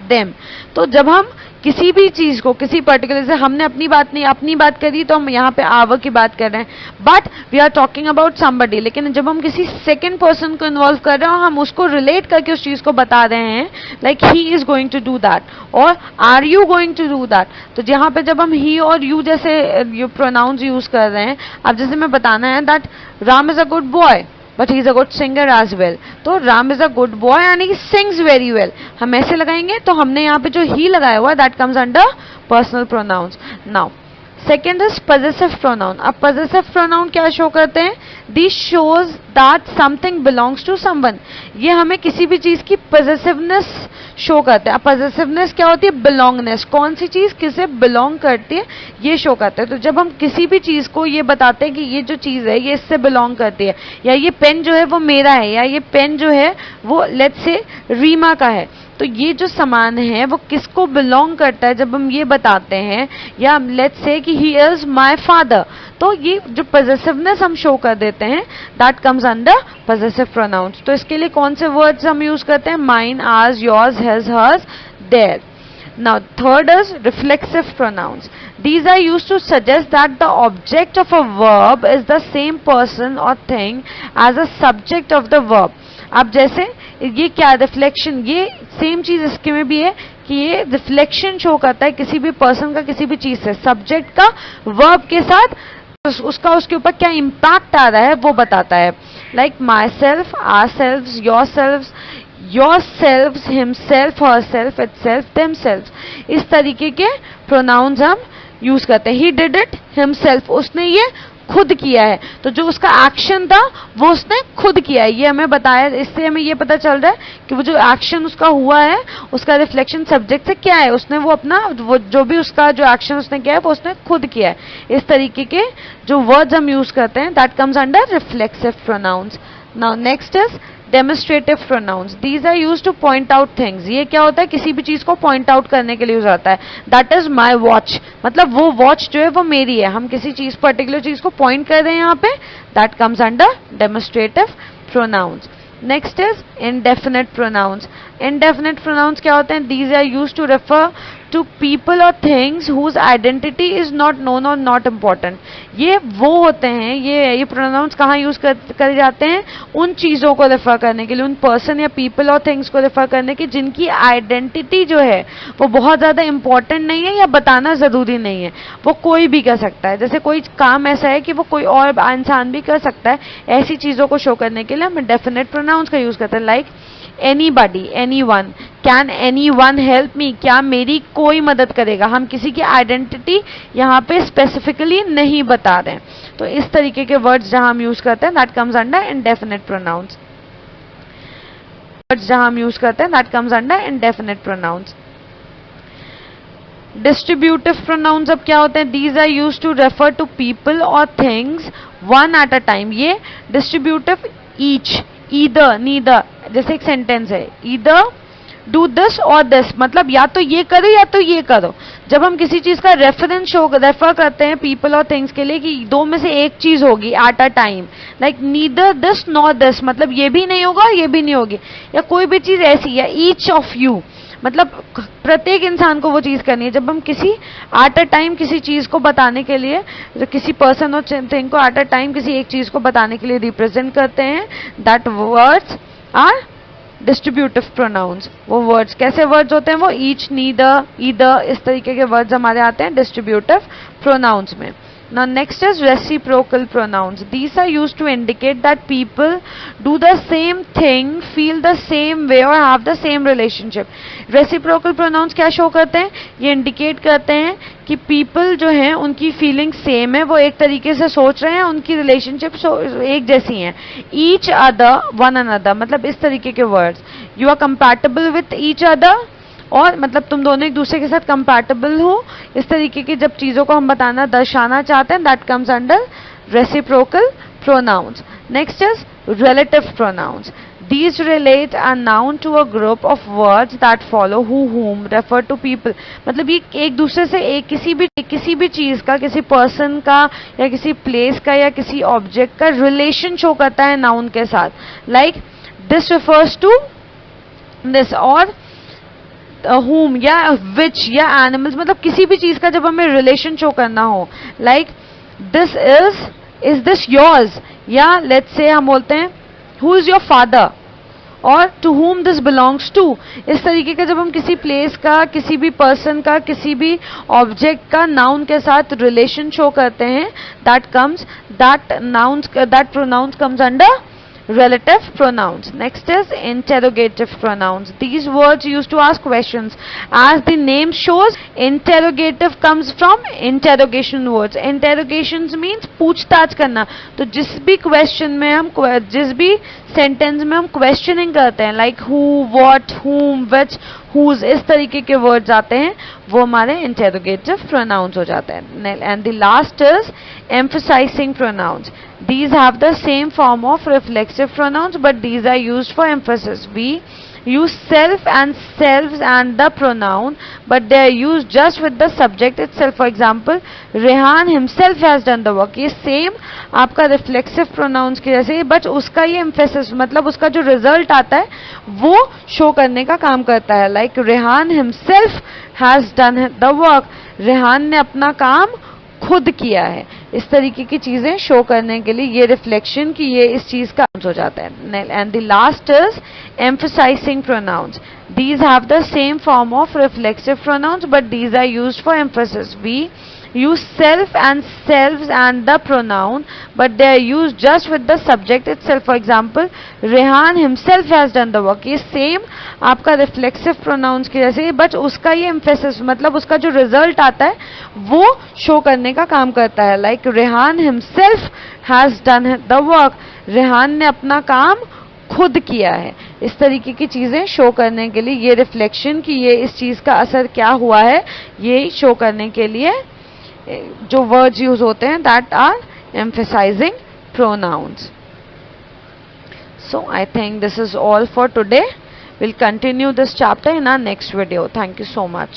Them. तो जब हम किसी भी चीज को, किसी पर्टिकुलर, से हमने अपनी बात करी तो हम यहाँ पे आवर की बात कर रहे हैं, but we are talking about somebody. लेकिन जब हम किसी सेकेंड पर्सन को इन्वॉल्व कर रहे हैं और हम उसको रिलेट करके उस चीज को बता रहे हैं, like he is going to do that और are you going to do that, तो यहाँ पे जब हम ही और यू जैसे प्रोनाउंस यूज कर रहे हैं, अब जैसे मैं बताना है that Ram is a good boy but he is a good singer as well, तो Ram is a good boy and he sings very well, हम ऐसे लगाएंगे। तो हमने यहाँ पे जो he लगाया हुआ है that comes under personal pronouns। now second is possessive pronoun। अब possessive pronoun क्या शो करते हैं? This shows that something belongs to someone। ये हमें किसी भी चीज की possessiveness शो करते हैं। अब possessiveness क्या होती है? belongness, कौन सी चीज किसे belong करती है ये शो करते हैं। तो जब हम किसी भी चीज को ये बताते हैं कि ये जो चीज है ये इससे belong करती है, या ये पेन जो है वो मेरा है, या ये पेन जो है वो लेट्स से रीमा का है, तो ये जो सामान है वो किसको बिलोंग करता है जब हम ये बताते हैं, या लेट्स से कि ही इज माय फादर, तो ये जो पॉजेसिवनेस हम शो कर देते हैं that comes under possessive pronouns. तो इसके लिए कौन से वर्ड्स हम यूज करते हैं? Mine, ours, yours, his, hers, their. Now third is reflexive pronouns. These are used to suggest that the object of a verb is the same person or thing as a subject of the verb। अब जैसे ये क्या reflection, ये same चीज इसके में भी है कि ये रिफ्लेक्शन शो करता है किसी भी पर्सन का किसी भी चीज से, सब्जेक्ट का वर्ब के साथ उसका उसके ऊपर क्या इम्पैक्ट आ रहा है वो बताता है। Like myself, ourselves, yourselves, yourselves, himself, herself, itself, themselves, इस तरीके के प्रोनाउंस हम यूज करते हैं। he did it himself, उसने ये खुद किया है, तो जो उसका एक्शन था वो उसने खुद किया है, ये हमें बताया। इससे हमें ये पता चल रहा है कि वो जो एक्शन उसका हुआ है उसका रिफ्लेक्शन सब्जेक्ट से क्या है, उसने वो अपना वो जो भी उसका जो एक्शन उसने किया है वो उसने खुद किया है। इस तरीके के जो वर्ड्स हम यूज करते हैं that comes under reflexive pronouns. Now next is demonstrative pronouns. These are use to point out things. ये क्या होता है? किसी भी चीज को पॉइंट आउट करने के लिए यूज आता है। दैट इज माई वॉच, मतलब वो वॉच जो है वो मेरी है। हम किसी चीज पर्टिकुलर चीज को पॉइंट कर रहे हैं यहाँ पे, that comes under demonstrative pronouns. Next is indefinite pronouns. Indefinite pronouns क्या होते हैं? These are use to refer to people और things whose identity is not known और नॉट इम्पॉर्टेंट। ये वो होते हैं, ये प्रोनाउंस कहाँ यूज करे जाते हैं? उन चीजों को रेफर करने के लिए, उन पर्सन या पीपल और थिंग्स को रेफर करने की जिनकी आइडेंटिटी जो है वो बहुत ज्यादा इंपॉर्टेंट नहीं है या बताना जरूरी नहीं है। वो कोई भी कर सकता है, जैसे कोई काम ऐसा है कि वो कोई और इंसान भी कर सकता है, ऐसी चीजों को शो करने के लिए हम डेफिनेट प्रोनाउंस का यूज करते हैं। Like anybody, anyone, can anyone help me, क्या मेरी कोई मदद करेगा। हम किसी की आइडेंटिटी यहाँ पे स्पेसिफिकली नहीं बता रहे हैं, तो इस तरीके के वर्ड्स जहां हम यूज करते हैं that comes under indefinite pronouns. Words जहां हम यूज करते हैं that comes under indefinite pronouns. Distributive pronouns अब क्या होते हैं? These are use to refer to people और things one at a time. ये डिस्ट्रीब्यूटिव ईच, ईदर, नीदर, जैसे एक सेंटेंस है ईदर डू दिस और दिस, मतलब या तो ये करो या तो ये करो। जब हम किसी चीज का रेफर करते हैं पीपल और थिंग्स के लिए कि दो में से एक चीज होगी eight a time, like neither this nor this, मतलब ये भी नहीं होगा ये भी नहीं होगी, या कोई भी चीज ऐसी, या ईच ऑफ यू, मतलब प्रत्येक इंसान को वो चीज करनी है। जब हम किसी एट अ टाइम किसी चीज को बताने के लिए, किसी पर्सन और थिंग को एट अ टाइम किसी एक चीज को बताने के लिए रिप्रेजेंट करते हैं, that words are distributive pronouns. वो वर्ड्स कैसे वर्ड्स होते हैं? वो ईच, नीदर, ईदर, इस तरीके के वर्ड्स हमारे आते हैं डिस्ट्रीब्यूटिव प्रोनाउंस में। Now next is reciprocal pronouns. These are used to indicate that people do the same thing, feel the same way or have the same relationship. Reciprocal pronouns क्या show करते हैं? ये indicate करते हैं कि people जो हैं उनकी फीलिंग सेम है, वो एक तरीके से सोच रहे हैं, उनकी रिलेशनशिप एक जैसी हैं। Each other, one another, मतलब इस तरीके के words. You are compatible with each other, और मतलब तुम दोनों एक दूसरे के साथ कंपैटिबल हो, इस तरीके की जब चीजों को हम बताना दर्शाना चाहते हैं that comes under reciprocal pronouns. Next is relative pronouns. These relate a noun to a group of words that follow who, whom, refer to people। मतलब ये एक दूसरे से एक किसी भी चीज का, किसी पर्सन का या किसी प्लेस का या किसी ऑब्जेक्ट का रिलेशन शो करता है नाउन के साथ। Like this refers to this, और whom या which या animals, मतलब किसी भी चीज का जब हमें रिलेशन शो करना हो, like this is this yours, या लेट्स से हम बोलते हैं हु इज योर फादर और to whom this belongs to. इस तरीके का जब हम किसी प्लेस का, किसी भी पर्सन का, किसी भी ऑब्जेक्ट का नाउन के साथ रिलेशन शो करते हैं, that pronouns comes under relative pronouns. Next is interrogative pronouns. These words used to ask questions. As the name shows, interrogative comes from interrogation words. Interrogations means पूछताछ करना। तो जिस भी क्वेश्चन में हम, जिस भी सेंटेंस में हम क्वेश्चनिंग करते हैं, like who, what, whom, which, whose, इस तरीके के वर्ड्स आते हैं, वो हमारे interrogative pronouns हो जाते हैं। And the last is emphasizing pronouns. These have the same form of reflexive pronouns, but these are used for emphasis. We use self and selves and the pronoun, but they are used just with the subject itself. For example, Rehan himself has done the work. ये same आपका reflexive pronouns की जैसे, but उसका ये emphasis, मतलब उसका जो result आता है वो show करने का काम करता है. Like Rehan himself has done the work. Rehan ने अपना काम खुद किया है. इस तरीके की चीजें शो करने के लिए ये रिफ्लेक्शन की ये इस चीज का हो जाता है. And the last is emphasizing pronouns. These have the same form of reflexive pronouns, but these are used for emphasis. We use self and selves and the pronoun, but they are used just with the subject itself. For example, Rehan himself has done the work. ये same आपका reflexive pronouns की जैसे, but उसका ये emphasis, मतलब उसका जो result आता है वो show करने का काम करता है. Like Rehan himself has done the work. Rehan ने अपना काम खुद किया है. इस तरीके की चीजें शो करने के लिए ये रिफ्लेक्शन की ये इस चीज का असर क्या हुआ है, ये शो करने के लिए जो वर्ड्स यूज होते हैं, that are emphasizing pronouns. So I think this is all for today. We'll continue this chapter in our next video. Thank you so much.